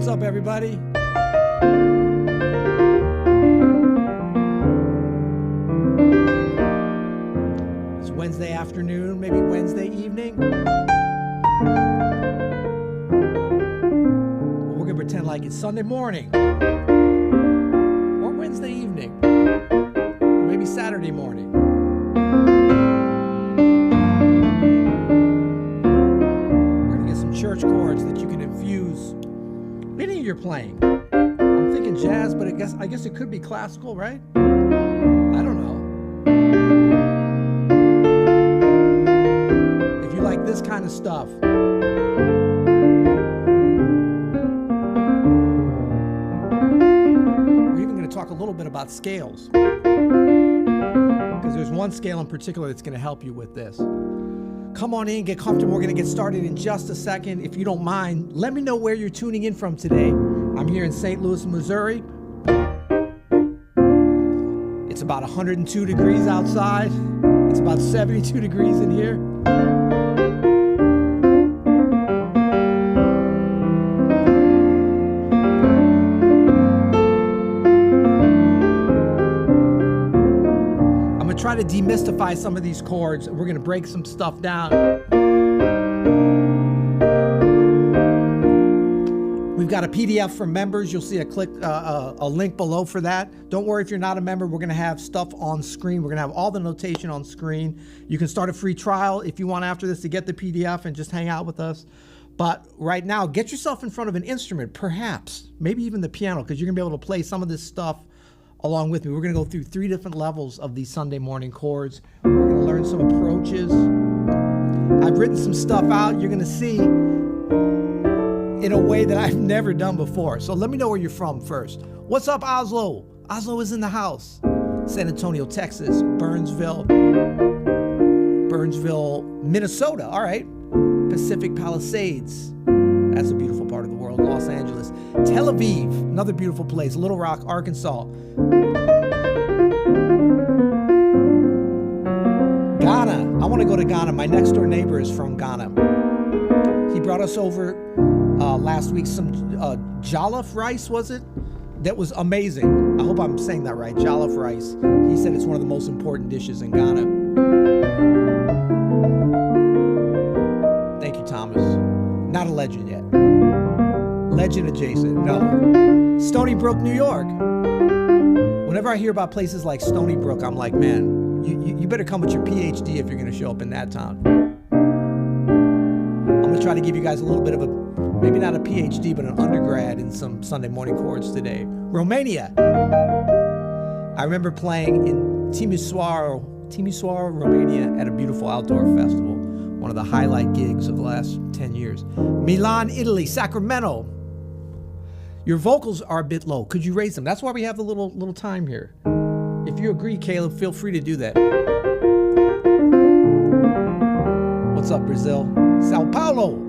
What's up, everybody? It's Wednesday afternoon, maybe Wednesday evening. We're gonna pretend like it's Sunday morning or Wednesday evening, or maybe Saturday morning. We're gonna get some church chords that you can infuse any of your playing. I'm thinking jazz, but I guess it could be classical, right? I don't know. If you like this kind of stuff, we're even going to talk a little bit about scales, because there's one scale in particular that's going to help you with this. Come on in, get comfortable. We're going to get started in just a second. If you don't mind, let me know where you're tuning in from today. I'm here in St. Louis, Missouri. It's about 102 degrees outside. It's about 72 degrees in here. I'm going to try to demystify some of these chords. We're going to break some stuff down. We've got a PDF for members. You'll see a link below for that. Don't worry if you're not a member. We're going to have stuff on screen. We're going to have all the notation on screen. You can start a free trial if you want after this to get the PDF and just hang out with us. But right now, get yourself in front of an instrument, perhaps, maybe even the piano, because you're going to be able to play some of this stuff along with me. We're going to go through 3 different levels of these Sunday morning chords. We're going to learn some approaches. I've written some stuff out. You're going to see in a way that I've never done before. So let me know where you're from first. What's up, Oslo? Oslo is in the house. San Antonio, Texas. Burnsville, Minnesota. All right. Pacific Palisades. That's a beautiful part of the world. Los Angeles. Tel Aviv, another beautiful place. Little Rock, Arkansas. Ghana. I want to go to Ghana. My next door neighbor is from Ghana. He brought us over last week some jollof rice, was it? That was amazing. I hope I'm saying that right. Jollof rice. He said it's one of the most important dishes in Ghana. Thank you, Thomas. Not a legend yet. Legend adjacent. No. Stony Brook, New York. Whenever I hear about places like Stony Brook, I'm like, man, you better come with your PhD if you're going to show up in that town. I'm going to try to give you guys a little bit of maybe not a PhD, but an undergrad in some Sunday morning chords today. Romania. I remember playing in Timișoara, Romania at a beautiful outdoor festival. One of the highlight gigs of the last 10 years. Milan, Italy. Sacramento. Your vocals are a bit low. Could you raise them? That's why we have the little time here. If you agree, Caleb, feel free to do that. What's up, Brazil? Sao Paulo.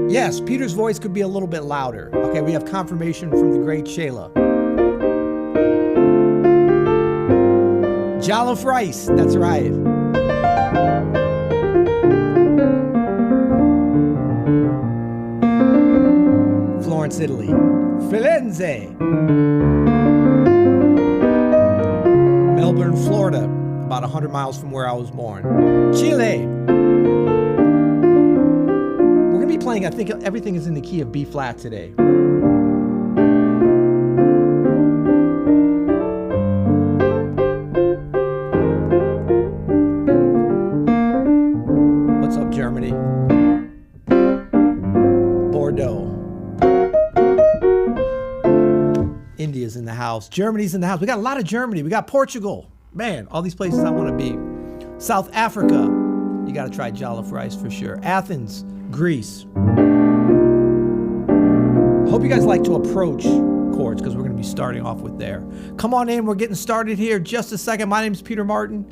Yes, Peter's voice could be a little bit louder. Okay, we have confirmation from the great Shayla. Jollof rice, that's right. Florence, Italy. Firenze. Melbourne, Florida, about 100 miles from where I was born. Chile. Be playing, I think everything is in the key of B flat today. What's up, Germany? Bordeaux. India's in the house. Germany's in the house. We got a lot of Germany. We got Portugal. Man, all these places I want to be. South Africa. You got to try jollof rice for sure. Athens. Greece. I hope you guys like to approach chords because we're going to be starting off with there. Come on in. We're getting started here. Just a second. My name is Peter Martin.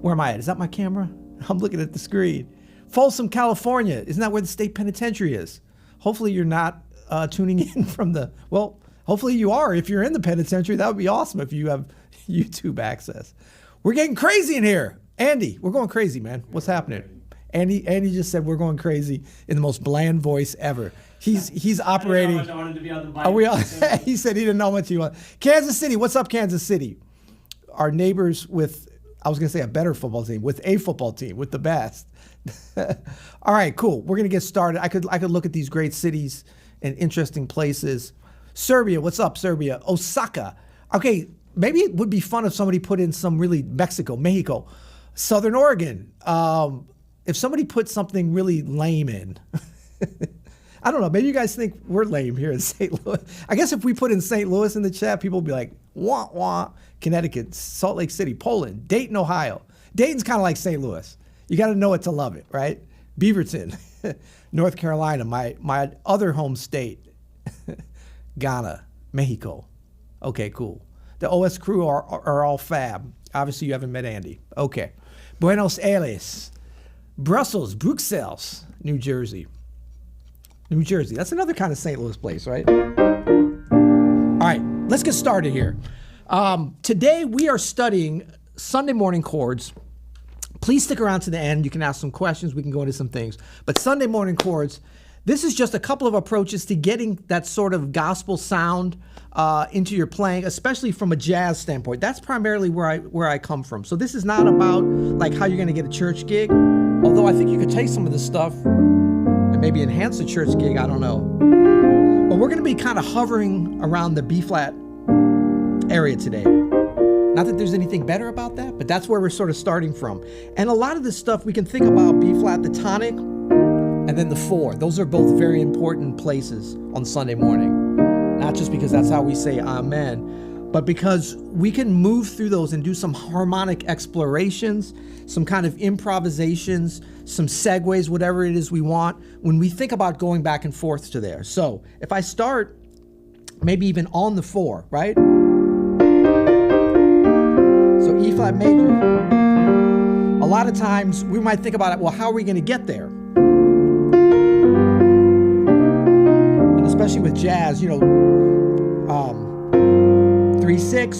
Where am I at? Is that my camera? I'm looking at the screen. Folsom, California. Isn't that where the state penitentiary is? Hopefully you're not tuning in from well, hopefully you are. If you're in the penitentiary, that would be awesome if you have YouTube access. We're getting crazy in here. Andy, we're going crazy, man. What's happening? Andy just said we're going crazy in the most bland voice ever. He's I operating. don't know how much I wanted to be on the mic. Are we all, he said he didn't know what you want. Kansas City, what's up, Kansas City? Our neighbors with, I was going to say a better football team, with a football team, with the best. All right, cool. We're going to get started. I could look at these great cities and interesting places. Serbia, what's up, Serbia? Osaka. Okay, maybe it would be fun if somebody put in some really Mexico. Southern Oregon. If somebody put something really lame in. I don't know. Maybe you guys think we're lame here in St. Louis. I guess if we put in St. Louis in the chat, people would be like, wah, wah. Connecticut, Salt Lake City, Poland, Dayton, Ohio. Dayton's kind of like St. Louis. You got to know it to love it, right? Beaverton, North Carolina, my other home state. Ghana, Mexico. Okay, cool. The OS crew are all fab. Obviously, you haven't met Andy. Okay. Buenos Aires, Brussels, New Jersey. New Jersey. That's another kind of St. Louis place, right? All right, let's get started here. Today, we are studying Sunday morning chords. Please stick around to the end. You can ask some questions. We can go into some things. But Sunday morning chords, this is just a couple of approaches to getting that sort of gospel sound into your playing, especially from a jazz standpoint. That's primarily where I come from. So this is not about like how you're going to get a church gig, although I think you could take some of this stuff and maybe enhance a church gig. I don't know. But we're going to be kind of hovering around the B-flat area today. Not that there's anything better about that, but that's where we're sort of starting from. And a lot of this stuff we can think about B-flat, the tonic, and then the 4. Those are both very important places on Sunday morning. Not just because that's how we say amen, but because we can move through those and do some harmonic explorations, some kind of improvisations, some segues, whatever it is we want, when we think about going back and forth to there. So if I start maybe even on the 4, right? So E flat major. A lot of times we might think about it, well, how are we going to get there? And especially with jazz, 3, 6,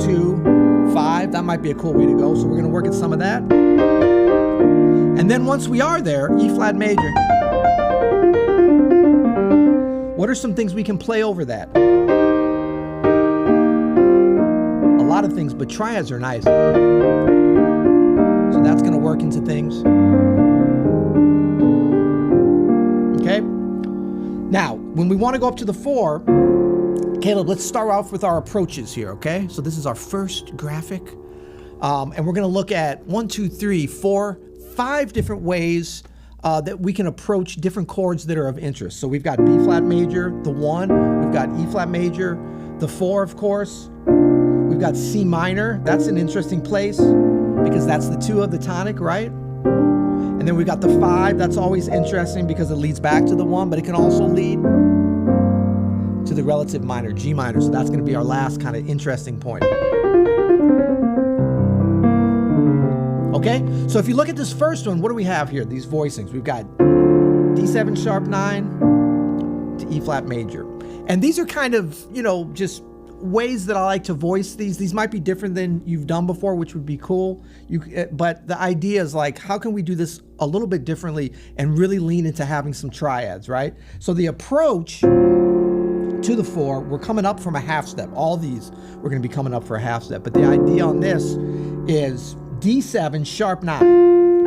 2, 5, that might be a cool way to go. So we're going to work at some of that. And then once we are there, E flat major. What are some things we can play over that? A lot of things, but triads are nice. So that's going to work into things. Okay? Now, when we want to go up to the 4, Caleb, let's start off with our approaches here, okay? So this is our first graphic. And we're going to look at 1, 2, 3, 4, 5 different ways that we can approach different chords that are of interest. So we've got B flat major, the 1. We've got E flat major, the 4, of course. We've got C minor. That's an interesting place because that's the 2 of the tonic, right? And then we've got the 5. That's always interesting because it leads back to the 1, but it can also lead to the relative minor, G minor. So that's going to be our last kind of interesting point. Okay? So if you look at this first one, what do we have here? These voicings. We've got D7 sharp 9 to E flat major. And these are kind of, just ways that I like to voice these. These might be different than you've done before, which would be cool. But the idea is like, how can we do this a little bit differently and really lean into having some triads, right? So the approach to the 4, we're coming up from a half step. All these, we're going to be coming up for a half step. But the idea on this is D7 sharp 9.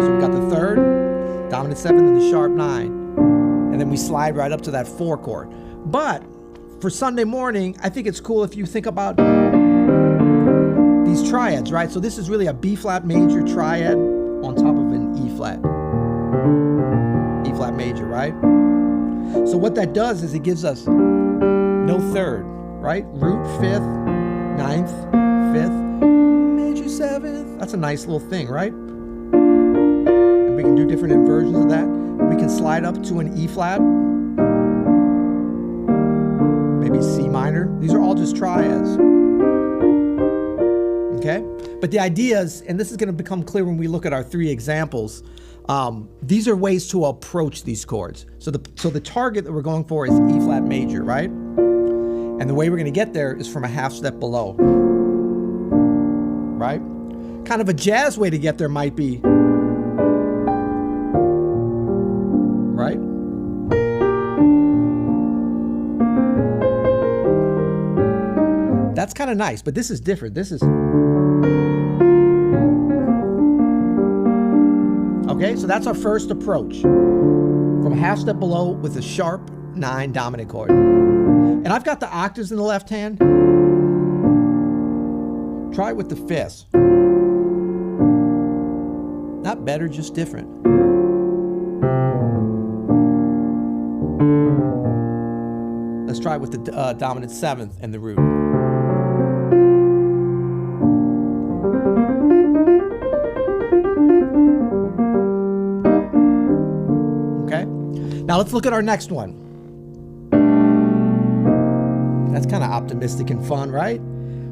So we've got the 3rd, dominant 7, and the sharp 9. And then we slide right up to that 4 chord. But for Sunday morning, I think it's cool if you think about these triads, right? So this is really a B flat major triad on top of an E flat major, right? So what that does is it gives us no 3rd, right? Root 5th, 9th, 5th, major 7th. That's a nice little thing, right? And we can do different inversions of that. We can slide up to an E flat, maybe C minor. These are all just triads. Okay? But the idea is, and this is going to become clear when we look at our 3 examples, these are ways to approach these chords. So the target that we're going for is E flat major, right? And the way we're going to get there is from a half step below, right? Kind of a jazz way to get there might be, right? That's kind of nice, but this is different. This is... Okay, so that's our first approach. From a half step below with a sharp 9 dominant chord. And I've got the octaves in the left hand. Try it with the fifths. Not better, just different. Let's try it with the dominant 7th and the root. Okay, now let's look at our next one. That's kind of optimistic and fun, right?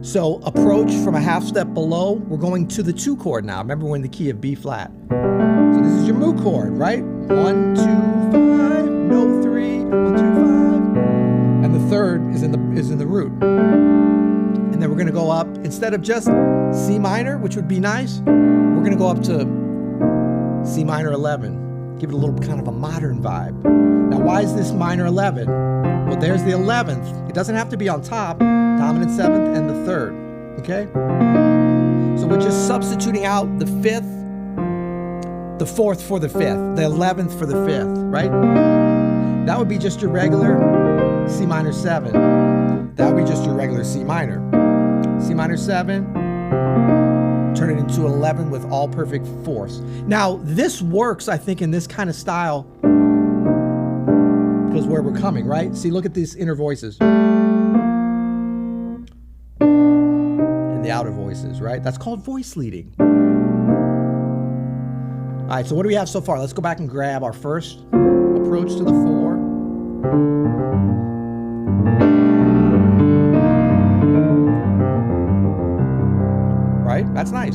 So approach from a half step below. We're going to the 2 chord now. Remember, we're in the key of B flat. So this is your mu chord, right? 1, 2, 5, no 3, 1, 2, 5. And the 3rd is in the root. And then we're going to go up, instead of just C minor, which would be nice, we're going to go up to C minor 11. Give it a little kind of a modern vibe. Now, why is this minor 11? Well, there's the 11th. It doesn't have to be on top. Dominant 7th and the 3rd. Okay? So we're just substituting out the 5th, the 4th for the 5th, the 11th for the 5th, right? That would be just your regular C minor 7. That would be just your regular C minor. C minor 7, turn it into 11 with all perfect force. Now, this works, I think, in this kind of style because where we're coming, right? See, look at these inner voices. And the outer voices, right? That's called voice leading. All right, so what do we have so far? Let's go back and grab our first approach to the 4. Right? That's nice.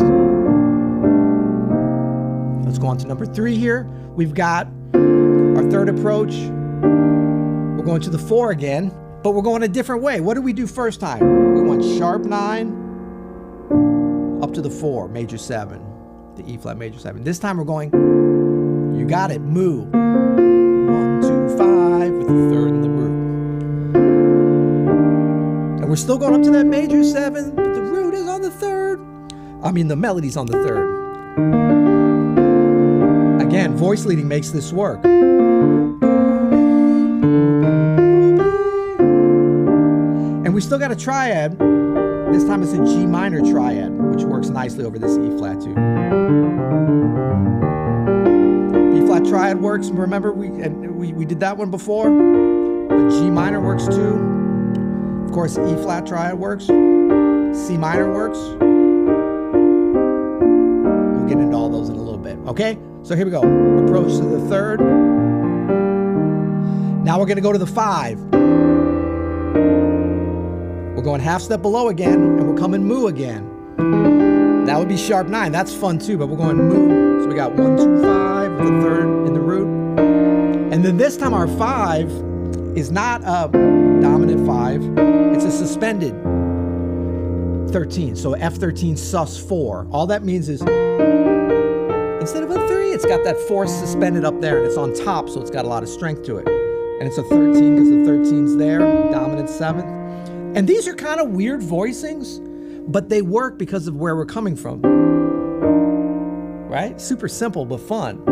Let's go on to number 3 here. We've got our 3rd approach. We're going to the 4 again, but we're going a different way. What did we do first time? We went sharp 9 up to the 4, major 7, the E flat major 7. This time we're going, you got it, mu. 1, 2, 5 with the 3rd and the root. And we're still going up to that major 7, but the root is on the 3rd. I mean, the melody's on the 3rd. Again, voice leading makes this work. And we still got a triad. This time it's a G minor triad, which works nicely over this E flat too. B flat triad works. Remember, we did that one before, but G minor works too. Of course, E flat triad works. C minor works. We'll get into all those in a little bit. Okay, so here we go. Approach to the 3rd. Now we're going to go to the 5. We're going half step below again, and we're coming mu again. That would be sharp 9. That's fun too, but we're going mu. So we got 1, 2, 5 with the 3rd in the root. And then this time our 5 is not a dominant 5. It's a suspended 13. So F13 sus4. All that means is instead of a 3, it's got that 4 suspended up there, and it's on top, so it's got a lot of strength to it. And it's a 13 because the 13's there, dominant 7th. And these are kind of weird voicings, but they work because of where we're coming from. Right? Super simple, but fun.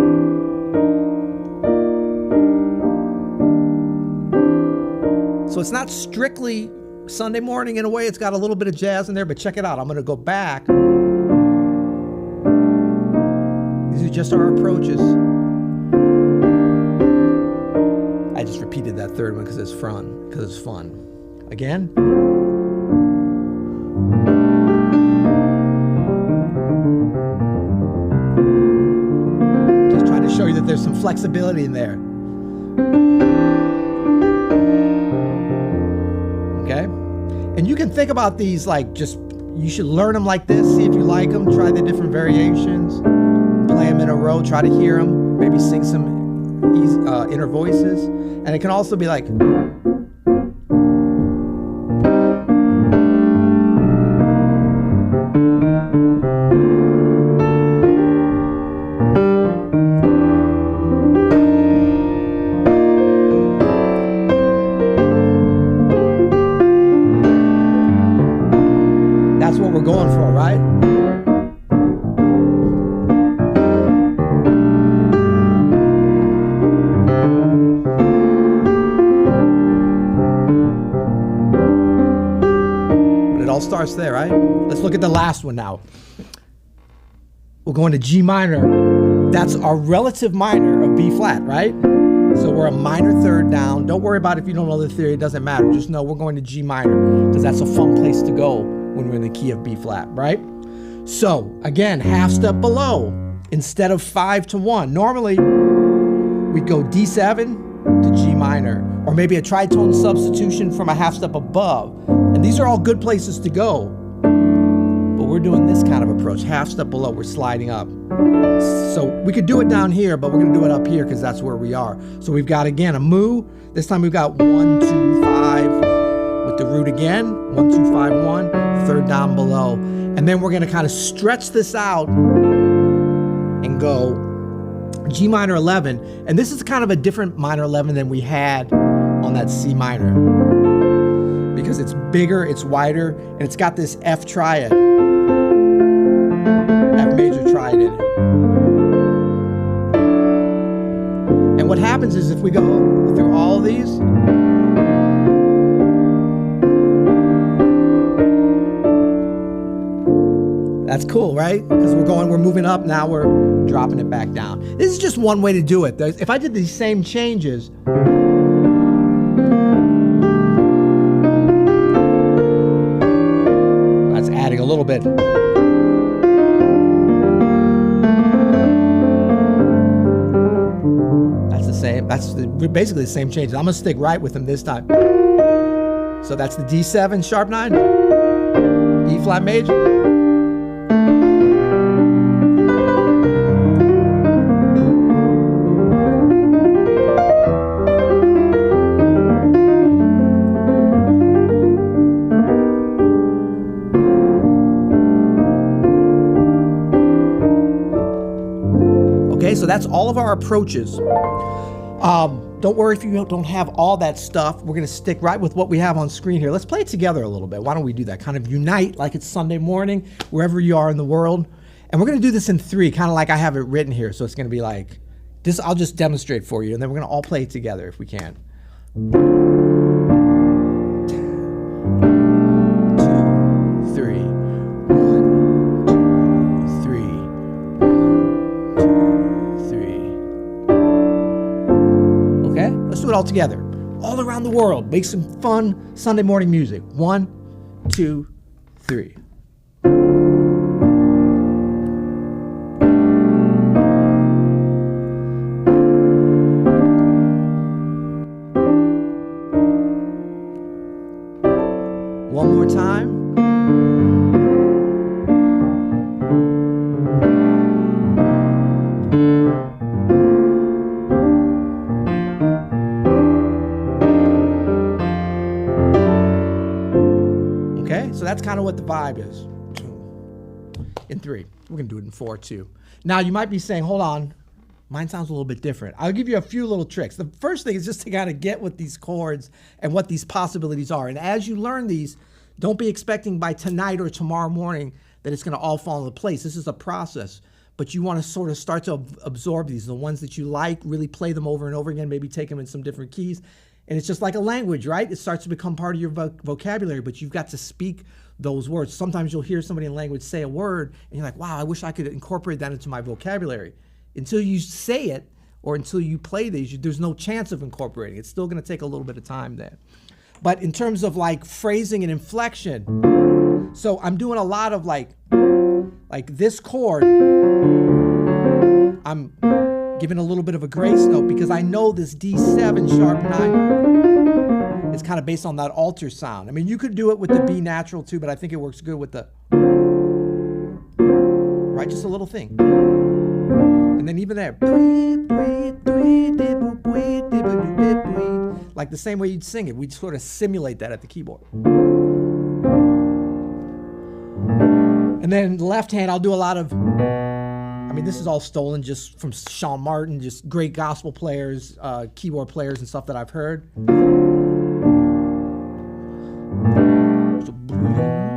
So it's not strictly Sunday morning in a way. It's got a little bit of jazz in there, but check it out. I'm going to go back. These are just our approaches. I just repeated that 3rd one because it's fun. Because it's fun. Again. Just trying to show you that there's some flexibility in there. Okay? And you can think about these like just, you should learn them like this, see if you like them, try the different variations, play them in a row, try to hear them, maybe sing some inner voices. And it can also be like, going for, right? But it all starts there, right? Let's look at the last one now. We're going to G minor. That's our relative minor of B flat, right? So we're a minor third down. Don't worry about if you don't know the theory, it doesn't matter. Just know we're going to G minor because that's a fun place to go when we're in the key of B flat, right? So again, half step below instead of 5 to 1. Normally we'd go D7 to G minor, or maybe a tritone substitution from a half step above. And these are all good places to go. But we're doing this kind of approach, half step below, we're sliding up. So we could do it down here, but we're gonna do it up here because that's where we are. So we've got, again, a mu. This time we've got 1, 2, 5 with the root again, 1, 2, 5, 1, third down below. And then we're gonna kind of stretch this out and go G minor 11. And this is kind of a different minor 11 than we had on that C minor, because it's bigger, it's wider, and it's got this F triad, F major triad in it. And what happens is if we go through all of these, that's cool, right? Because we're moving up, now we're dropping it back down. This is just one way to do it. If I did these same changes, that's adding a little bit. That's the same, that's basically the same changes. I'm gonna stick right with them this time. So that's the D7 sharp 9, E flat major. So that's all of our approaches. Don't worry if you don't have all that stuff. We're gonna stick right with what we have on screen here. Let's play it together a little bit. Why don't we do that? Kind of unite like it's Sunday morning, wherever you are in the world. And we're gonna do this in 3, kind of like I have it written here. So it's gonna be like this. I'll just demonstrate for you, and then we're gonna all play it together if we can. 2, 3. 1, 2, 3. 1, 2, 3. Okay, let's do it all together. All around the world. Make some fun Sunday morning music. 1, 2, 3. One more time. Okay, so that's kind of what the vibe is. In 3. We're gonna do it in 4 too. Now you might be saying, hold on, mine sounds a little bit different. I'll give you a few little tricks. The first thing is just to kind of get what these chords and what these possibilities are. And as you learn these, don't be expecting by tonight or tomorrow morning that it's gonna all fall into place. This is a process, but you wanna sort of start to absorb these. The ones that you like, really play them over and over again, maybe take them in some different keys. And it's just like a language, right? It starts to become part of your vocabulary, but you've got to speak those words. Sometimes you'll hear somebody in language say a word, and you're like, wow, I wish I could incorporate that into my vocabulary. Until you say it, or until you play these, there's no chance of incorporating. It's still gonna take a little bit of time there. But in terms of like phrasing and inflection, so I'm doing a lot of like this chord, I'm giving a little bit of a grace note because I know this D7 sharp 9 is kind of based on that alter sound. I mean, you could do it with the B natural too, but I think it works good with the, right, just a little thing. And then even there, like the same way you'd sing it, we'd sort of simulate that at the keyboard. And then the left hand, I'll do a lot of, I mean, this is all stolen just from Sean Martin, just great gospel players, keyboard players and stuff that I've heard.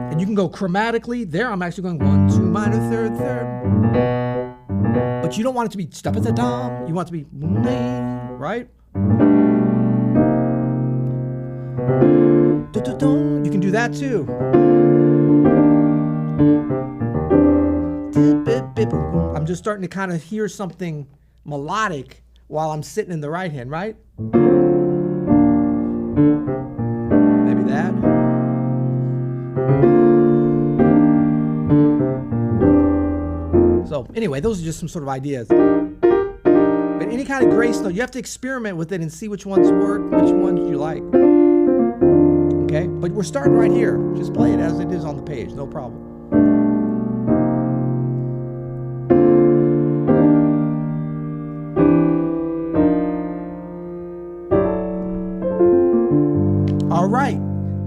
And you can go chromatically. There, I'm actually going 1, 2, minor, third, third. But you don't want it to be step at the dom. You want it to be right? You can do that too. I'm just starting to kind of hear something melodic while I'm sitting in the right hand, right? Maybe that. So anyway, those are just some sort of ideas. But any kind of grace note, you have to experiment with it and see which ones work, which ones you like. Okay, but we're starting right here. Just play it as it is on the page, no problem. All right,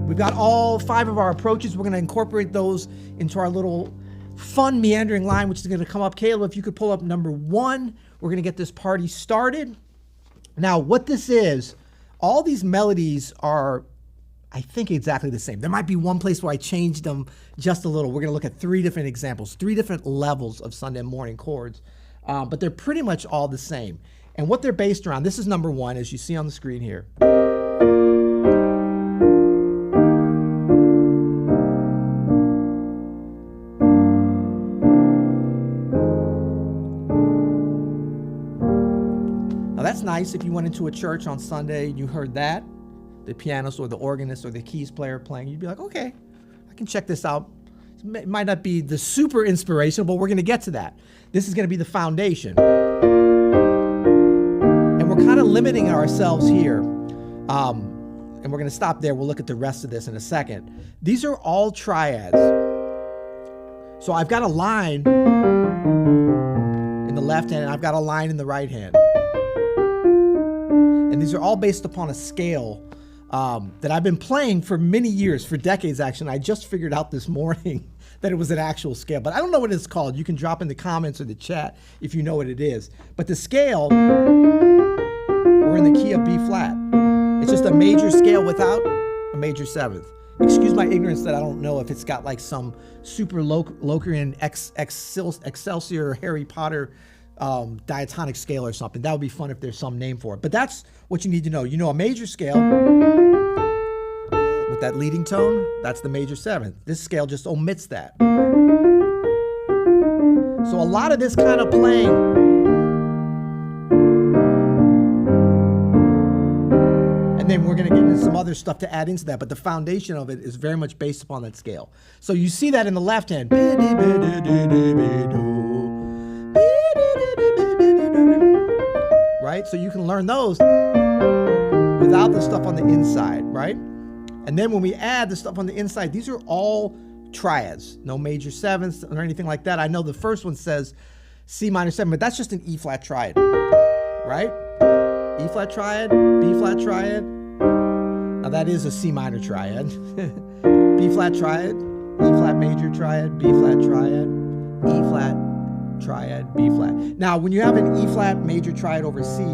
we've got all 5 of our approaches. We're going to incorporate those into our little fun meandering line, which is going to come up. Caleb, if you could pull up number 1, we're going to get this party started. Now, what this is, all these melodies are, I think, exactly the same. There might be one place where I changed them just a little. We're going to look at 3 different examples, 3 different levels of Sunday morning chords, but they're pretty much all the same. And what they're based around, this is number 1, as you see on the screen here. That's nice if you went into a church on Sunday and you heard that, the pianist or the organist or the keys player playing, you'd be like, okay, I can check this out. It might not be the super inspirational, but we're going to get to that. This is going to be the foundation. And we're kind of limiting ourselves here. And we're going to stop there. We'll look at the rest of this in a second. These are all triads. So I've got a line in the left hand and I've got a line in the right hand. And these are all based upon a scale that I've been playing for many years, for decades actually. And I just figured out this morning that it was an actual scale, but I don't know what it's called. You can drop in the comments or the chat if you know what it is. But the scale, we're in the key of B flat. It's just a major scale without a major 7th. Excuse my ignorance that I don't know if it's got like some super Locrian Excelsior Harry Potter diatonic scale or something. That would be fun if there's some name for it. But that's what you need to know. You know a major scale with that leading tone, that's the major 7th. This scale just omits that. So a lot of this kind of playing and then we're going to get into some other stuff to add into that, but the foundation of it is very much based upon that scale. So you see that in the left hand. Right? So you can learn those without the stuff on the inside, right? And then when we add the stuff on the inside, these are all triads, no major 7ths or anything like that. I know the first one says C minor 7, but that's just an E flat triad, right? E flat triad, B flat triad. Now that is a C minor triad. B flat triad, E flat major triad, B flat triad, E flat triad, B flat. Now, when you have an E flat major triad over C,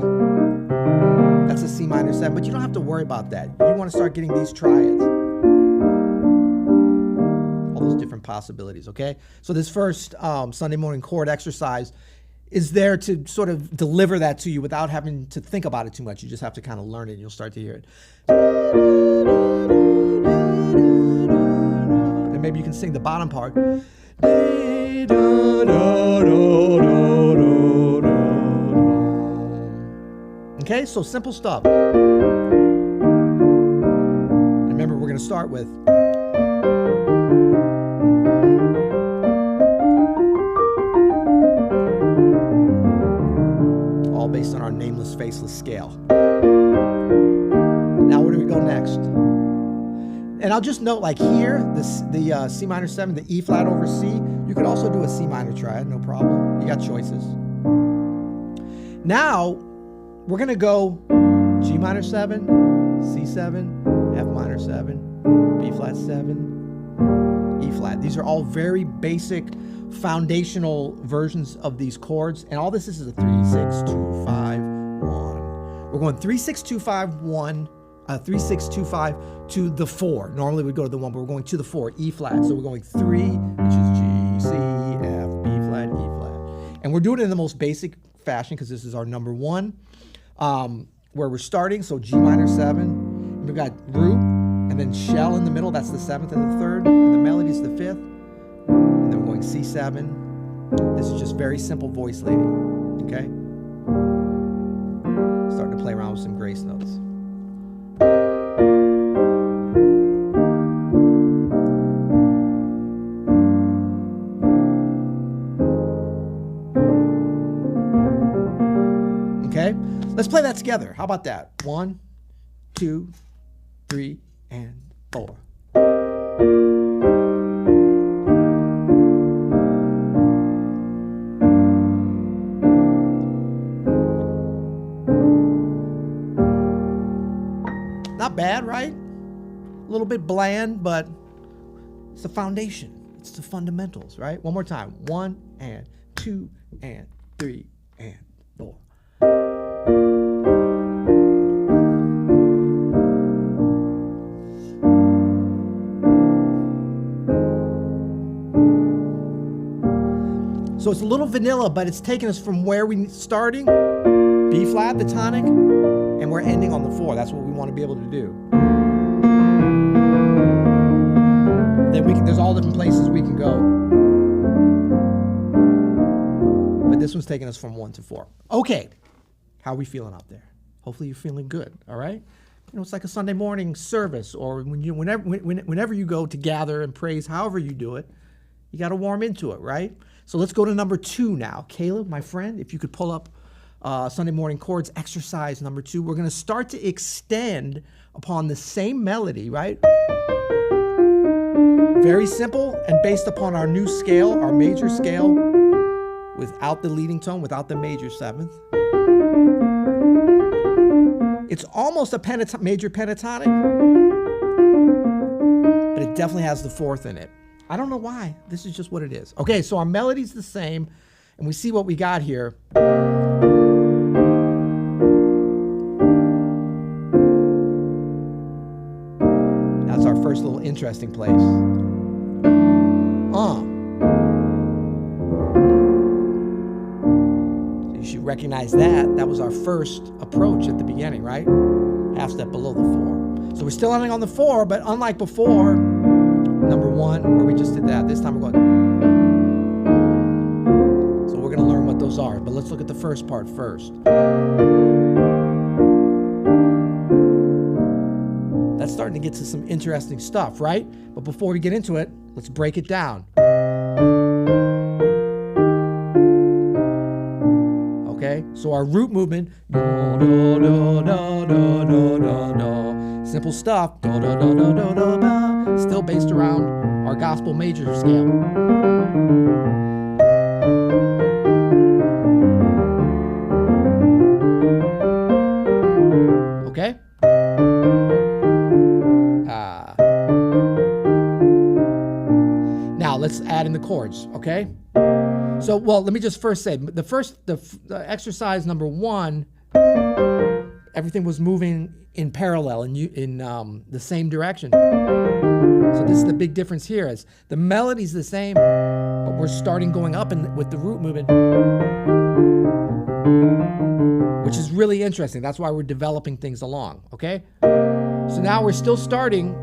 that's a C minor 7, but you don't have to worry about that. You want to start getting these triads. All those different possibilities, okay? So this first Sunday morning chord exercise is there to sort of deliver that to you without having to think about it too much. You just have to kind of learn it and you'll start to hear it. And maybe you can sing the bottom part. Okay, so simple stuff. Remember, we're going to start with all based on our nameless, faceless scale. Now, where do we go next? And I'll just note, like here, the C minor 7, the E flat over C, you could also do a C minor triad, no problem. You got choices. Now, we're going to go G minor 7, C7, F minor 7, B flat 7, E flat. These are all very basic foundational versions of these chords. And all this is a 3, 6, 2, 5, 1. We're going 3, 6, 2, 5, 1. 3, 6, 2, 5 to the 4. Normally we'd go to the 1, but we're going to the 4, E flat. So we're going 3, which is G, C, F, B flat, E flat. And we're doing it in the most basic fashion because this is our number 1, where we're starting. So G minor 7, we've got root, and then shell in the middle. That's the 7th and the 3rd, and the melody is the 5th. And then we're going C7. This is just very simple voice leading, okay? Starting to play around with some grace notes. Okay, let's play that together. How about that? 1, 2, 3, and 4. Not bad, right? A little bit bland, but it's the foundation. It's the fundamentals, right? One more time. 1 and 2 and 3 and 4. So it's a little vanilla, but it's taking us from where we're starting, B flat, the tonic, and we're ending on the 4. That's what we want to be able to do. Then there's all different places we can go. But this one's taking us from 1 to 4. Okay, how are we feeling out there? Hopefully you're feeling good, all right? You know, it's like a Sunday morning service, or whenever you go to gather and praise, however you do it, you got to warm into it, right? So let's go to number 2 now. Caleb, my friend, if you could pull up Sunday morning chords exercise number 2. We're going to start to extend upon the same melody, right? Very simple and based upon our new scale, our major scale, without the leading tone, without the major 7th. It's almost a major pentatonic, but it definitely has the 4th in it. I don't know why. This is just what it is. Okay, so our melody's the same, and we see what we got here. That's our first little interesting place. So you should recognize that. That was our first approach at the beginning, right? Half step below the 4. So we're still ending on the 4, but unlike before, number 1, where we just did that, this time we're going. So we're going to learn what those are, but let's look at the first part first. That's starting to get to some interesting stuff, right? But before we get into it, let's break it down. Okay, so our root movement, do, do, do, do, do, do, do. Simple stuff, do, do, do, do, do, do, do. Still based around our gospel major scale. Okay? Now let's add in the chords, okay? So, well, let me just first say, the exercise number 1, everything was moving in parallel in the same direction. So this is the big difference here, is the melody's the same, but we're starting going up with the root movement, which is really interesting. That's why we're developing things along, okay? So now we're still starting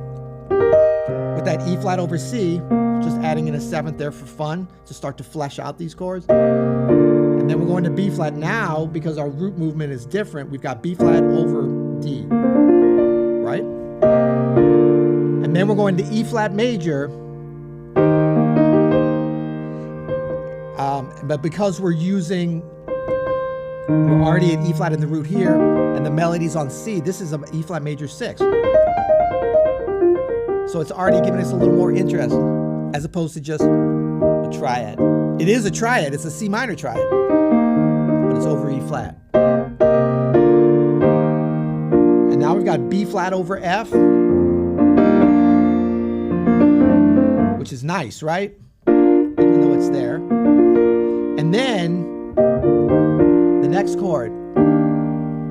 with that E flat over C, just adding in a 7th there for fun to start to flesh out these chords. And then we're going to B flat now because our root movement is different. We've got B flat over D, right? And then we're going to E flat major. But because we're already at E flat in the root here, and the melody's on C, this is an E flat major 6. So it's already giving us a little more interest as opposed to just a triad. It is a triad, it's a C minor triad, but it's over E flat. And now we've got B flat over F, which is nice, right? Even though it's there. And then the next chord.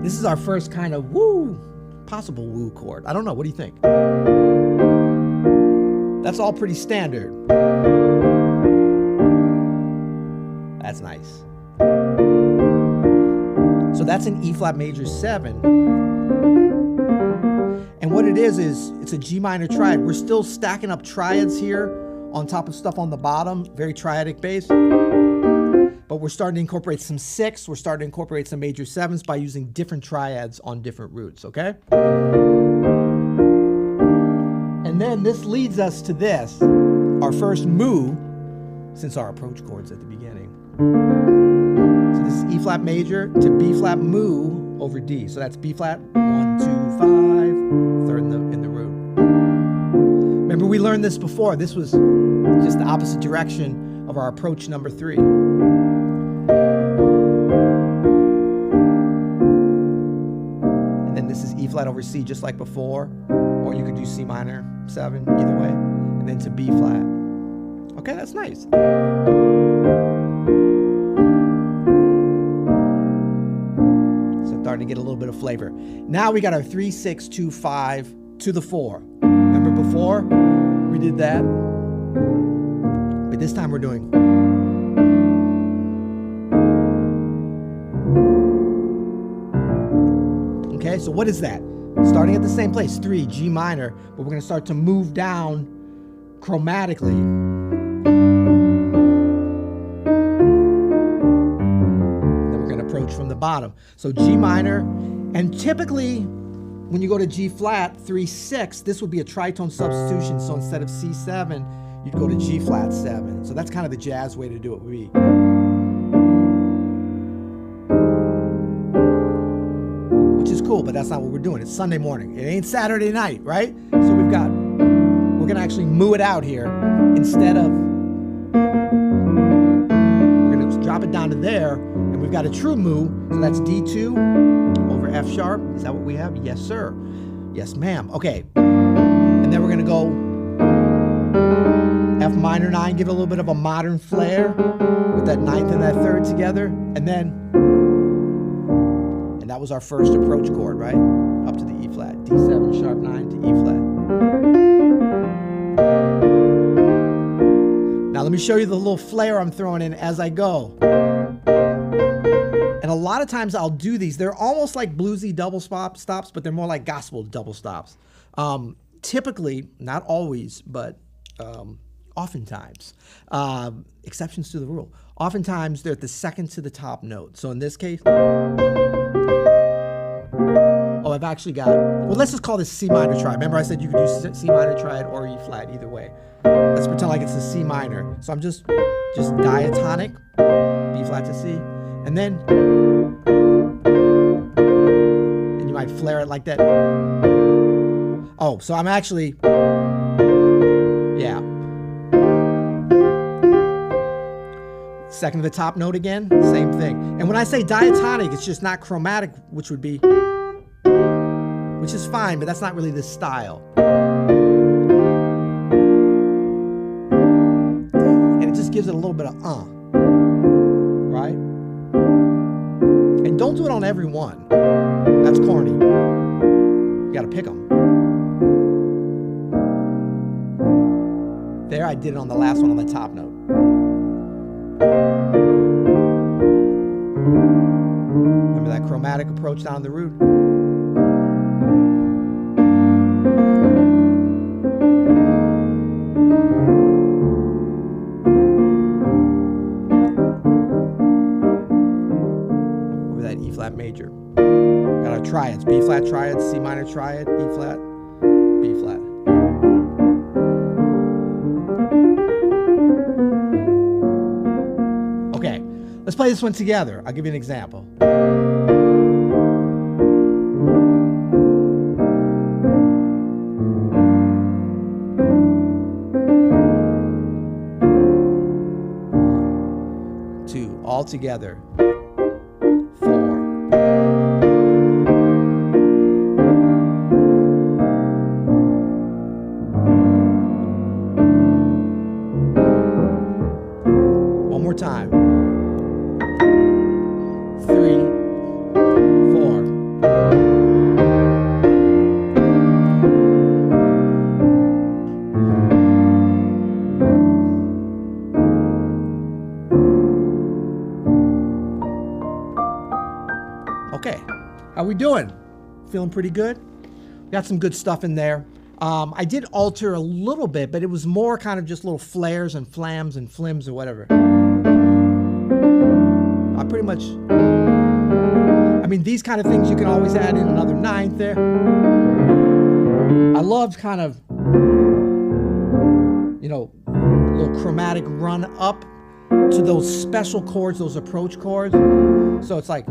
This is our first kind of woo possible woo chord. I don't know. What do you think? That's all pretty standard. That's nice. So that's an E flat major 7. And what it is it's a G minor triad. We're still stacking up triads here on top of stuff on the bottom, very triadic bass. But we're starting to incorporate some 6. We're starting to incorporate some major 7s by using different triads on different roots, okay? And then this leads us to this, our first moo, since our approach chords at the beginning. So this is E flat major to B flat moo over D. So that's B flat, 1, 2, 5, third in the root. Remember we learned this before. This was just the opposite direction of our approach number 3. And then this is E flat over C just like before, or you could do C minor 7, either way, and then to B flat. Okay, that's nice. So starting to get a little bit of flavor. Now we got our 3, 6, 2, 5 to the 4. Remember before we did that? But this time we're doing. Okay, so what is that? Starting at the same place, 3, G minor, but we're going to start to move down chromatically. Then we're going to approach from the bottom. So G minor, and typically when you go to G flat, 3, 6, this would be a tritone substitution. So instead of C7, you'd go to G flat 7. So that's kind of the jazz way to do it. Which is cool, but that's not what we're doing. It's Sunday morning. It ain't Saturday night, right? So we're gonna actually moo it out here instead of, we're gonna drop it down to there, and we've got a true moo, so that's D2 over F sharp. Is that what we have? Yes, sir. Yes, ma'am. Okay. And then we're gonna go F minor 9, give it a little bit of a modern flair with that 9th and that 3rd together, and that was our first approach chord, right? Up to the E flat, D7 sharp 9 to E flat. Now let me show you the little flair I'm throwing in as I go. And a lot of times I'll do these. They're almost like bluesy double stops, but they're more like gospel double stops. Typically, not always, but oftentimes, exceptions to the rule. Oftentimes they're at the second to the top note. So in this case, I've actually got, well, let's just call this C minor triad. Remember I said you could do C minor triad or E flat, either way. Let's pretend like it's a C minor. So I'm just diatonic, B flat to C, and then, and you might flare it like that. Oh, so I'm actually, yeah. Second to the top note again, same thing. And when I say diatonic, it's just not chromatic, which is fine, but that's not really the style. And it just gives it a little bit of right? And don't do it on every one. That's corny. You gotta pick them. There, I did it on the last one on the top note. Remember that chromatic approach down the root? Over that E flat major. Got our triads, B flat triad, C minor triad, E flat, B flat. Okay, let's play this one together. I'll give you an example. Two, all together. 4. One more time. 3, 4. we doing? Feeling pretty good? Got some good stuff in there. I did alter a little bit, but it was more kind of just little flares and flams and flims or whatever. I pretty much, I mean, these kind of things you can always add in another ninth there. I loved kind of, you know, a little chromatic run up to those special chords, those approach chords. So it's like,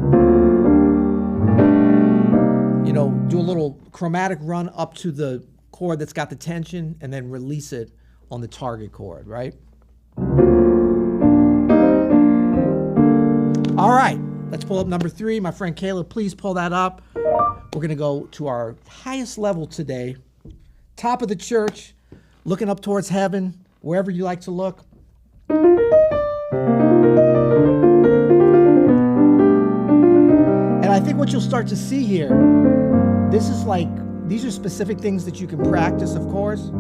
you know, do a little chromatic run up to the chord that's got the tension and then release it on the target chord, right? All right, let's pull up number 3. My friend Caleb, please pull that up. We're gonna go to our highest level today. Top of the church, looking up towards heaven, wherever you like to look. And I think what you'll start to see here, this is like, these are specific things that you can practice, of course.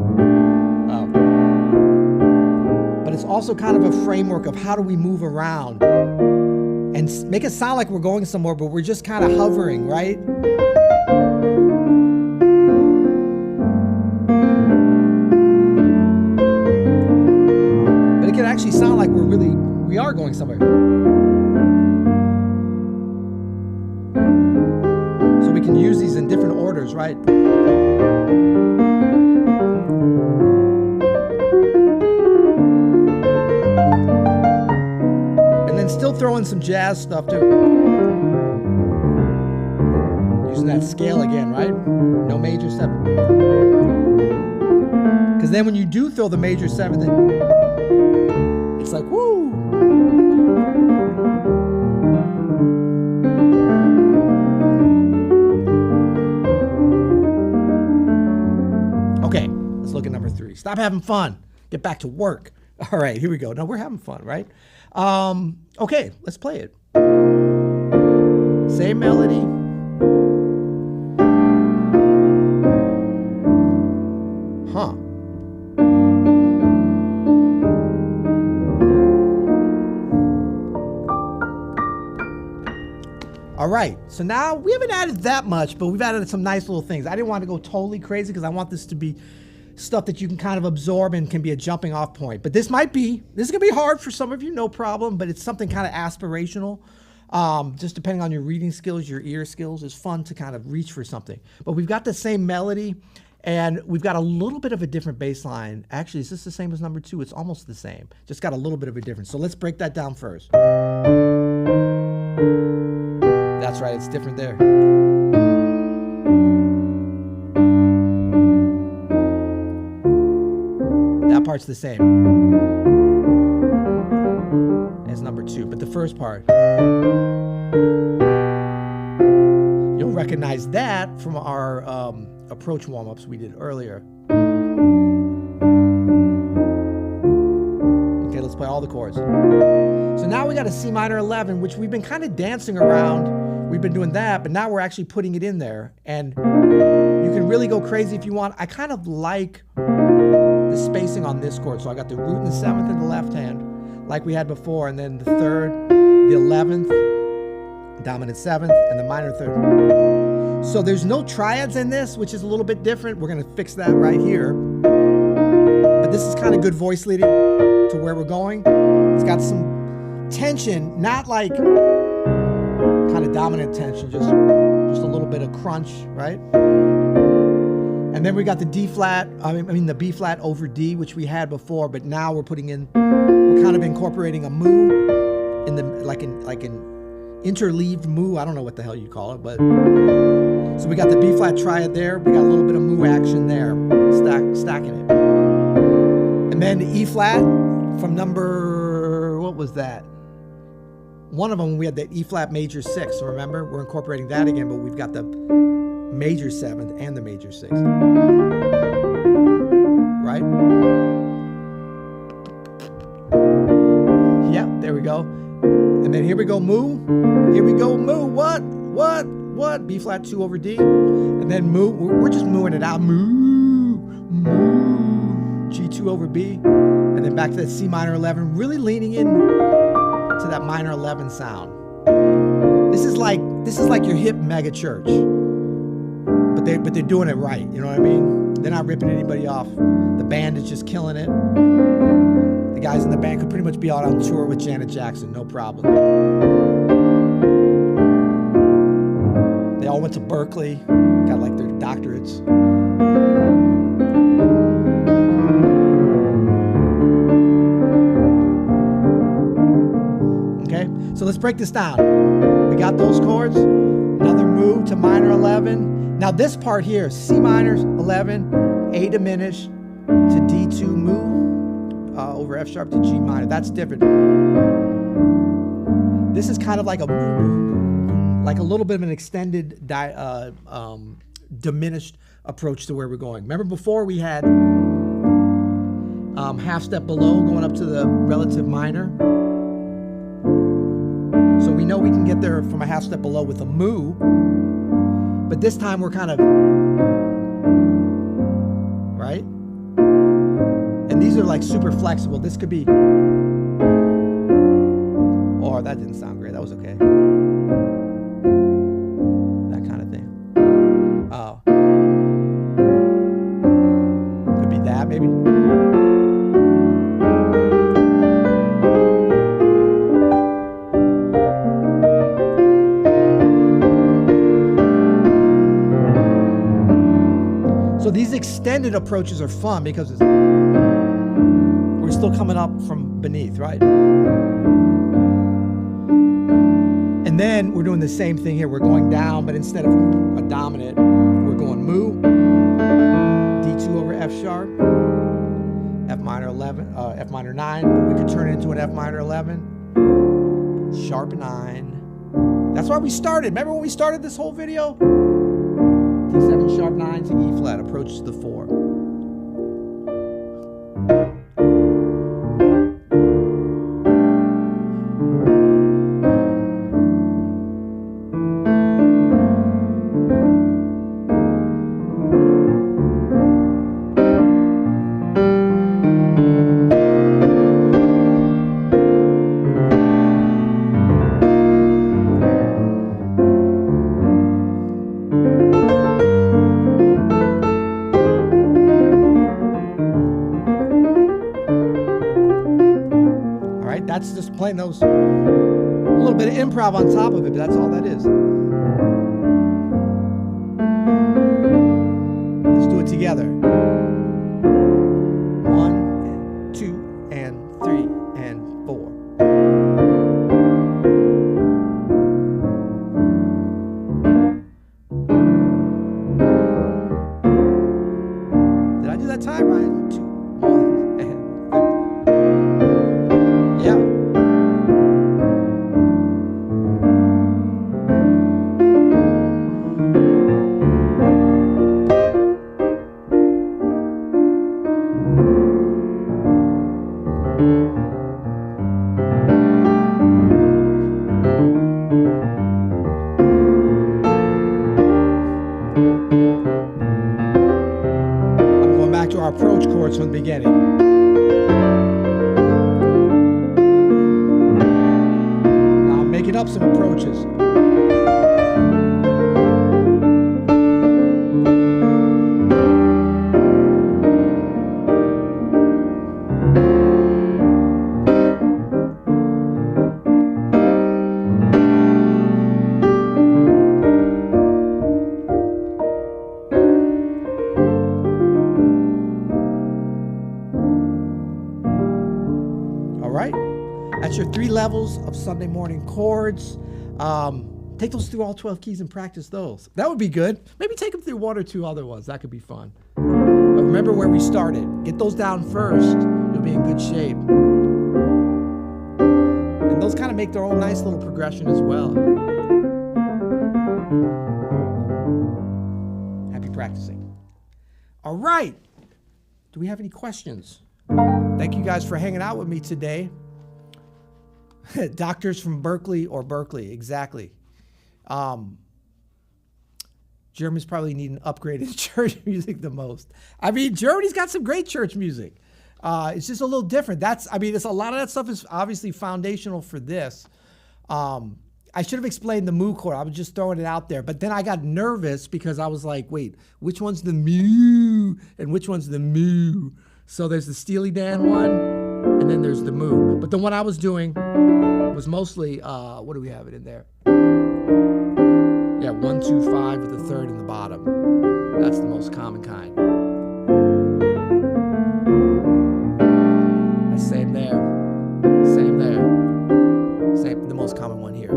But it's also kind of a framework of how do we move around and make it sound like we're going somewhere, but we're just kind of hovering, right? But it can actually sound like we are going somewhere. So we can use these in different orders, right? And then still throw in some jazz stuff too. Using that scale again, right? No major 7. Because then when you do throw the major 7, then it's like, woo! Okay, let's look at number 3. Stop having fun. Get back to work. All right, here we go. No, we're having fun, right? Okay, let's play it. Same melody. Huh. All right, so now we haven't added that much, but we've added some nice little things. I didn't want to go totally crazy because I want this to be stuff that you can kind of absorb and can be a jumping off point. But this is going to be hard for some of you, no problem, but it's something kind of aspirational. Just depending on your reading skills, your ear skills, it's fun to kind of reach for something. But we've got the same melody and we've got a little bit of a different bass line. Actually, is this the same as number 2? It's almost the same, just got a little bit of a difference. So let's break that down first. That's right, it's different there. That part's the same as number 2, but the first part, you'll recognize that from our approach warm-ups we did earlier. Okay, let's play all the chords. So now we got a C minor 11, which we've been kind of dancing around. We've been doing that, but now we're actually putting it in there. And you can really go crazy if you want. I kind of like the spacing on this chord. So I got the root in the 7th in the left hand, like we had before, and then the 3rd, the 11th, dominant 7th, and the minor 3rd. So there's no triads in this, which is a little bit different. We're gonna fix that right here. But this is kind of good voice leading to where we're going. It's got some tension, not like kind of dominant tension, just a little bit of crunch, right? And then we got the D flat, I mean the B flat over D, which we had before, but now we're kind of incorporating a moo in the like an interleaved moo. I don't know what the hell you call it, but so we got the B flat triad there. We got a little bit of moo action there, stacking it. And then the E flat from number, what was that? One of them, we had the E flat major 6. So remember, we're incorporating that again, but we've got the major 7th and the major 6th. Right? Yeah, there we go. And then here we go, moo. Here we go, moo. What? B flat 2 over D. And then moo. We're just mooing it out. Moo, moo. G2 over B. And then back to that C minor 11. Really leaning in to that minor 11 sound. This is like This is like your hip mega church, but they're doing it right. You know what I mean? They're not ripping anybody off. The band is just killing it. The guys in the band could pretty much be out on tour with Janet Jackson, no problem. They all went to Berkeley, got like their doctorates. Okay, so let's break this down. We got those chords, another move to minor 11. Now this part here, C minor 11, A diminished to D2 move over F sharp to G minor. That's different. This is kind of like a little bit of an extended diminished approach to where we're going. Remember before we had half step below going up to the relative minor. So we know we can get there from a half step below with a mu, but this time we're kind of, right? And these are like super flexible. This could be, or that didn't sound great, that was okay. That kind of thing. Oh. Could be that maybe. So these extended approaches are fun because we're still coming up from beneath, right? And then we're doing the same thing here. We're going down, but instead of a dominant, we're going mu, D2 over F sharp, F minor 11, F minor 9, but we could turn it into an F minor 11, sharp 9. That's why we started. Remember when we started this whole video? D7 sharp 9 to E flat, approach to the 4. That's just playing those, a little bit of improv on top of it, but that's all that is. Let's do it together. 1, 2, and 3, and 4. Did I do that time right? 2, 1, and 3. Yeah. I'm going back to our approach chords from the beginning. Now I'm making up some approaches. That's your 3 levels of Sunday morning chords. Take those through all 12 keys and practice those. That would be good. Maybe take them through 1 or 2 other ones. That could be fun. But remember where we started. Get those down first. You'll be in good shape. And those kind of make their own nice little progression as well. Happy practicing. All right. Do we have any questions? Thank you guys for hanging out with me today. Doctors from Berkeley or Berkeley, exactly. Germans probably need an upgraded church music the most. I mean, Germany's got some great church music. It's just a little different. It's a lot of that stuff is obviously foundational for this. I should have explained the moo chord. I was just throwing it out there. But then I got nervous because I was like, wait, which one's the moo and which one's the moo? So there's the Steely Dan one, and then there's the moo. But the one I was doing was mostly, what do we have it in there? Yeah, 1, 2, 5 with the third in the bottom. That's the most common kind. Same there. Same there. Same, the most common one here.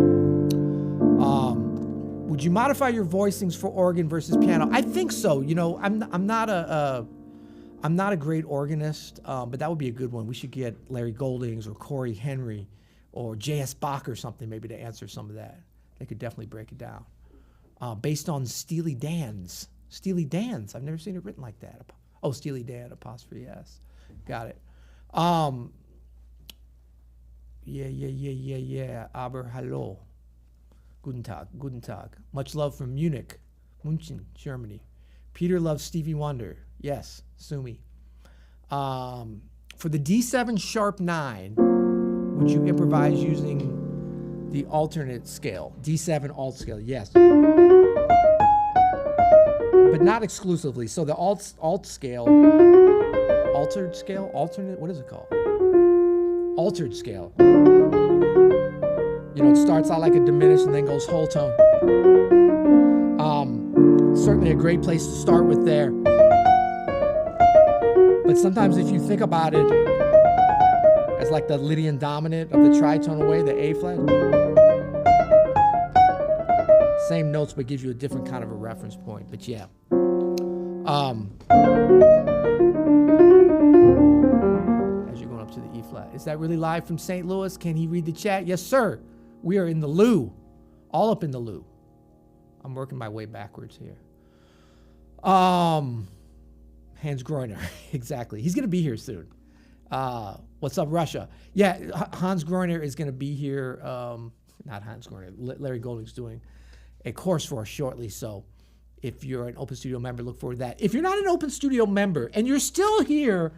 Would you modify your voicings for organ versus piano? I think so. You know, I'm not a great organist, but that would be a good one. We should get Larry Goldings or Corey Henry or J.S. Bach or something maybe to answer some of that. They could definitely break it down. Based on Steely Dan's. Steely Dan's. I've never seen it written like that. Oh, Steely Dan, apostrophe S. Got it. Yeah. Aber hallo. Guten Tag. Much love from Munich, München, Germany. Peter loves Stevie Wonder. Yes, Sumi. For the D7 sharp 9, would you improvise using the alternate scale? D7 alt scale, yes. But not exclusively. So the alt scale, altered scale, alternate, what is it called? Altered scale. You know, it starts out like a diminished and then goes whole tone. Certainly a great place to start with there. But sometimes if you think about it as like the Lydian dominant of the tritone away, the A flat, same notes but gives you a different kind of a reference point. But yeah. As you're going up to the E flat. Is that really live from St. Louis? Can he read the chat? Yes, sir. We are in the loo. All up in the loo. I'm working my way backwards here. Hans Groiner. Exactly. He's going to be here soon. What's up, Russia? Yeah, Hans Groiner is going to be here. Not Hans Groiner. Larry Golding's doing a course for us shortly. So if you're an Open Studio member, look forward to that. If you're not an Open Studio member and you're still here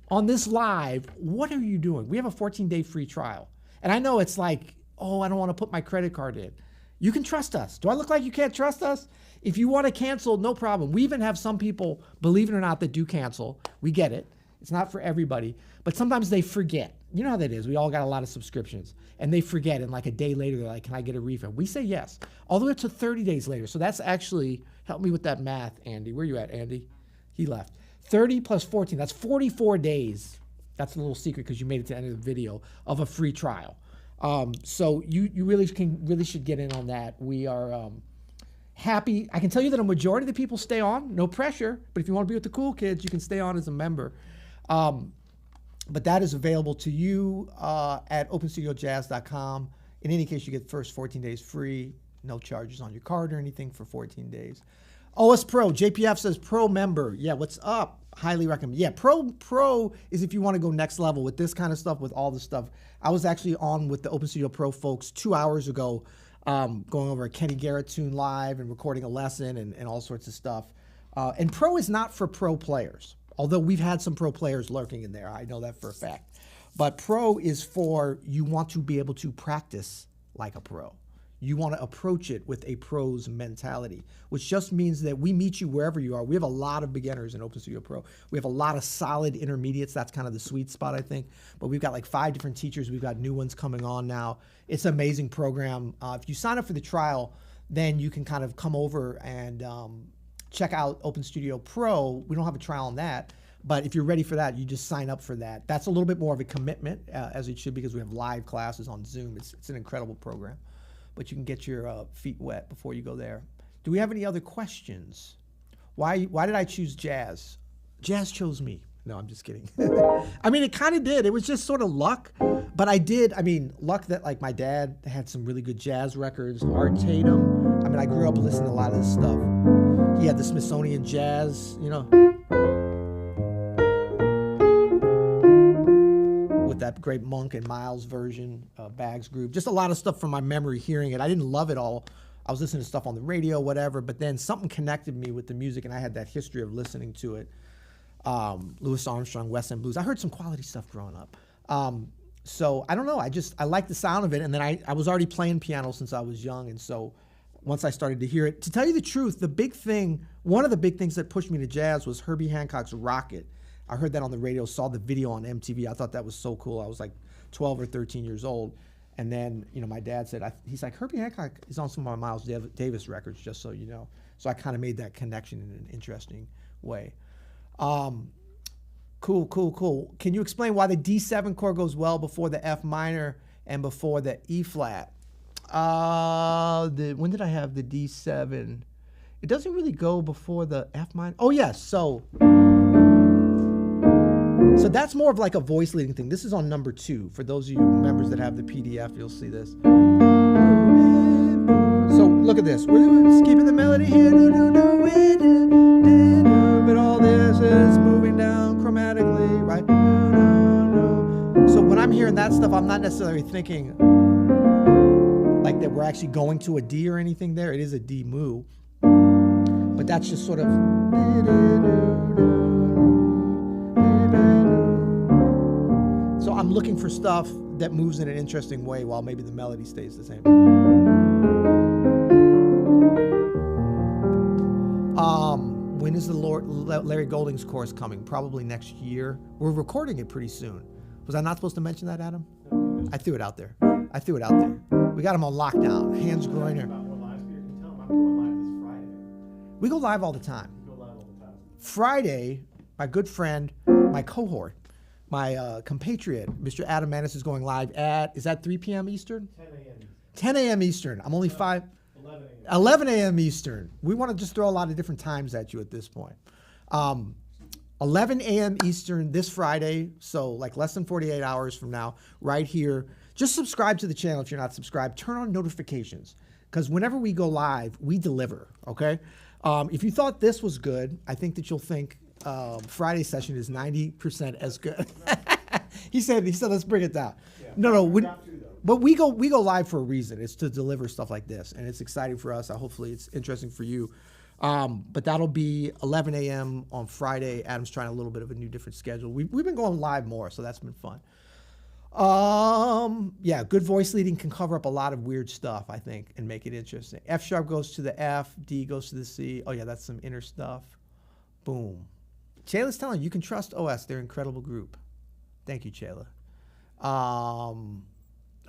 on this live, what are you doing? We have a 14-day free trial. And I know it's like, oh, I don't want to put my credit card in. You can trust us. Do I look like you can't trust us? If you want to cancel, no problem. We even have some people, believe it or not, that do cancel. We get it. It's not for everybody. But sometimes they forget. You know how that is. We all got a lot of subscriptions. And they forget. And like a day later, they're like, can I get a refund? We say yes. All the way up to 30 days later. So that's actually, help me with that math, Andy. Where you at, Andy? He left. 30 plus 14. That's 44 days. That's a little secret because you made it to the end of the video of a free trial. So you really should get in on that. We are happy. I can tell you that a majority of the people stay on. No pressure. But if you want to be with the cool kids, you can stay on as a member. But that is available to you at openstudiojazz.com. In any case, you get the first 14 days free. No charges on your card or anything for 14 days. OS Pro. JPF says Pro member. Yeah, what's up? Highly recommend. Yeah, Pro is if you want to go next level with this kind of stuff, with all the stuff. I was actually on with the Open Studio Pro folks 2 hours ago, going over a Kenny Garrett tune live and recording a lesson and all sorts of stuff. And Pro is not for pro players, although we've had some pro players lurking in there. I know that for a fact. But Pro is for you want to be able to practice like a pro. You want to approach it with a pro's mentality, which just means that we meet you wherever you are. We have a lot of beginners in Open Studio Pro. We have a lot of solid intermediates. That's kind of the sweet spot, I think. But we've got like 5 different teachers. We've got new ones coming on now. It's an amazing program. If you sign up for the trial, then you can kind of come over and check out Open Studio Pro. We don't have a trial on that. But if you're ready for that, you just sign up for that. That's a little bit more of a commitment, as it should, because we have live classes on Zoom. It's an incredible program. But you can get your feet wet before you go there. Do we have any other questions? Why did I choose jazz? Jazz chose me. No, I'm just kidding. I mean, it kind of did. It was just sort of luck. But luck that like my dad had some really good jazz records. Art Tatum. I mean, I grew up listening to a lot of this stuff. He had the Smithsonian Jazz, you know. That great Monk and Miles version, Bags Groove, just a lot of stuff from my memory hearing it. I didn't love it all. I was listening to stuff on the radio, whatever, but then something connected me with the music and I had that history of listening to it. Louis Armstrong, West End Blues. I heard some quality stuff growing up. So I don't know. I like the sound of it. And then I was already playing piano since I was young. And so once I started to hear it, to tell you the truth, one of the big things that pushed me to jazz was Herbie Hancock's Rocket. I heard that on the radio, saw the video on MTV. I thought that was so cool. I was like 12 or 13 years old. And then, my dad said, he's like, Herbie Hancock is on some of my Miles Davis records, just so you know. So I kind of made that connection in an interesting way. Cool. Can you explain why the D7 chord goes well before the F minor and before the E flat? When did I have the D7? It doesn't really go before the F minor. Oh, yes. So that's more of like a voice leading thing. This is on number 2. For those of you members that have the PDF, you'll see this. So look at this. We're skipping the melody here. But all this is moving down chromatically, right? So when I'm hearing that stuff, I'm not necessarily thinking like that we're actually going to a D or anything there. It is a D mu. But that's just sort of... So I'm looking for stuff that moves in an interesting way while maybe the melody stays the same. When is the Larry Golding's course coming? Probably next year. We're recording it pretty soon. Was I not supposed to mention that, Adam? I threw it out there. We got him on lockdown. Hans Groiner. We go live all the time. Friday, my good friend, my cohort, my compatriot, Mr. Adam Manis, is going live at, is that 3 p.m. Eastern? 10 a.m. 10 a.m. Eastern. I'm only 11 a.m. 11 a.m. Eastern. We want to just throw a lot of different times at you at this point. 11 a.m. Eastern this Friday, so like less than 48 hours from now, right here. Just subscribe to the channel if you're not subscribed. Turn on notifications, because whenever we go live, we deliver, okay? If you thought this was good, I think that you'll think Friday session is 90% as good. He said, let's bring it down. Yeah. No. But we go live for a reason. It's to deliver stuff like this, and it's exciting for us. Hopefully, it's interesting for you. But that'll be 11 a.m. on Friday. Adam's trying a little bit of a new, different schedule. We've been going live more, so that's been fun. Yeah, good voice leading can cover up a lot of weird stuff, I think, and make it interesting. F sharp goes to the F, D goes to the C. Oh yeah, that's some inner stuff. Boom. Chayla's telling you can trust OS. They're an incredible group. Thank you, Chayla.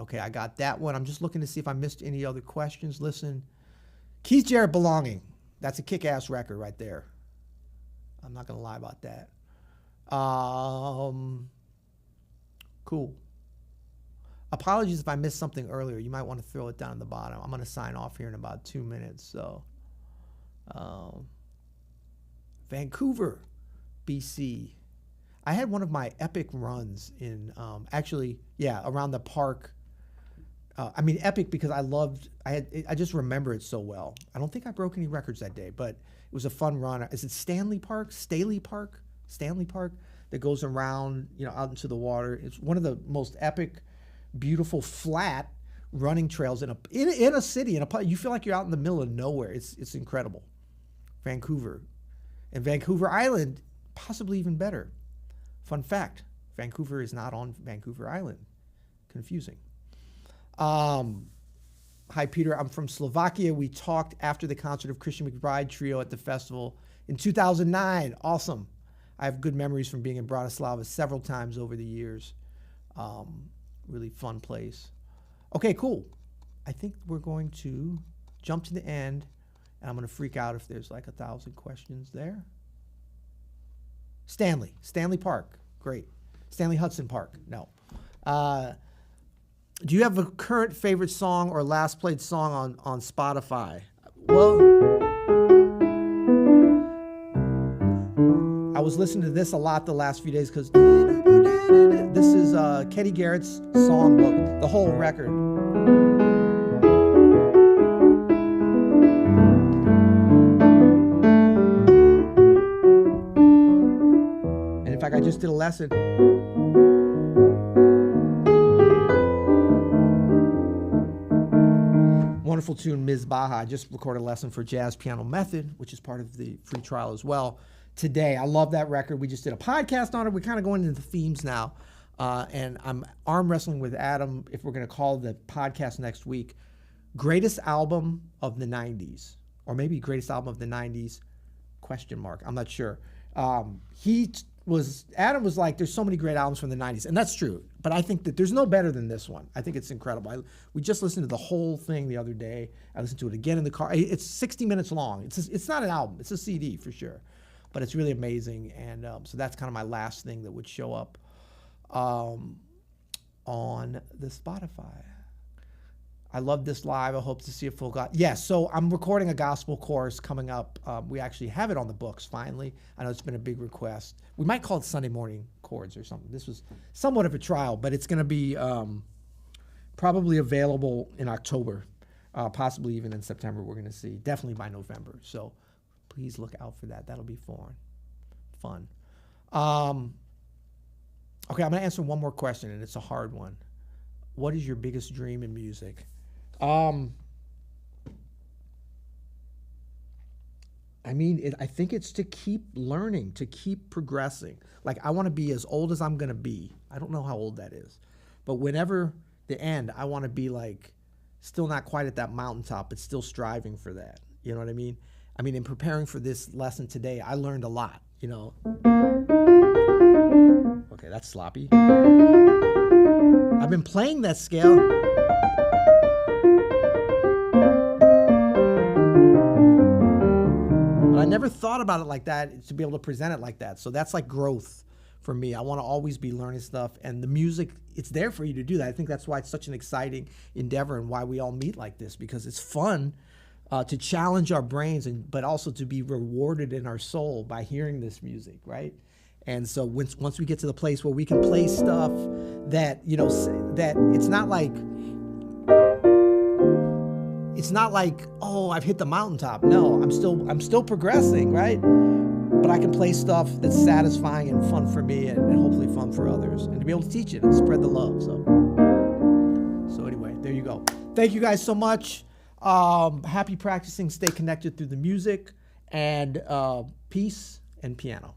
Okay, I got that one. I'm just looking to see if I missed any other questions. Listen, Keith Jarrett, Belonging. That's a kick-ass record right there. I'm not going to lie about that. Cool. Apologies if I missed something earlier. You might want to throw it down at the bottom. I'm going to sign off here in about 2 minutes. So, Vancouver, BC. I had one of my epic runs in, around the park. Epic because I just remember it so well. I don't think I broke any records that day, but it was a fun run. Is it Stanley Park that goes around, out into the water. It's one of the most epic, beautiful, flat running trails in a city. You feel like you're out in the middle of nowhere. It's incredible. Vancouver. And Vancouver Island, possibly even better. Fun fact, Vancouver is not on Vancouver Island. Confusing. Hi, Peter. I'm from Slovakia. We talked after the concert of Christian McBride Trio at the festival in 2009. Awesome. I have good memories from being in Bratislava several times over the years. Really fun place. Okay, cool. I think we're going to jump to the end, and I'm going to freak out if there's like 1,000 questions there. Stanley Park. Great. Stanley Hudson Park. No. Do you have a current favorite song or last played song on Spotify? Well, I was listening to this a lot the last few days because this is Kenny Garrett's songbook, the whole record. And in fact, I just did a lesson. Wonderful tune, Ms. Baja. I just recorded a lesson for Jazz Piano Method, which is part of the free trial as well today. I love that record. We just did a podcast on it. We're kind of going into the themes now. And I'm arm wrestling with Adam if we're going to call the podcast next week greatest album of the 90s, or maybe greatest album of the 90s, question mark. I'm not sure. Adam was like, there's so many great albums from the 90s, and that's true. But I think that there's no better than this one. I think it's incredible. We just listened to the whole thing the other day. I listened to it again in the car. It's 60 minutes long. It's not an album. It's a CD for sure. But it's really amazing. And so that's kind of my last thing that would show up on the Spotify. I love this live. I hope to see a full God. Yes, so I'm recording a gospel course coming up. We actually have it on the books finally. I know it's been a big request. We might call it Sunday Morning Chords or something. This was somewhat of a trial, but it's going to be probably available in October, possibly even in September. We're going to see. Definitely by November. So please look out for that. That'll be fun. Okay, I'm going to answer one more question, and it's a hard one. What is your biggest dream in music? I think it's to keep learning, to keep progressing. Like, I want to be as old as I'm going to be. I don't know how old that is. But whenever the end, I want to be like, still not quite at that mountaintop, but still striving for that. You know what I mean? In preparing for this lesson today, I learned a lot, you know. Okay, that's sloppy. I've been playing that scale. But I never thought about it like that, to be able to present it like that. So that's like growth for me. I want to always be learning stuff. And the music, it's there for you to do that. I think that's why it's such an exciting endeavor and why we all meet like this, because it's fun to challenge our brains, but also to be rewarded in our soul by hearing this music, right? And so once we get to the place where we can play stuff that, you know, that it's not like, oh, I've hit the mountaintop. No, I'm still progressing, right? But I can play stuff that's satisfying and fun for me, and hopefully fun for others, and to be able to teach it and spread the love. So anyway, there you go. Thank you guys so much. Happy practicing. Stay connected through the music, and peace and piano.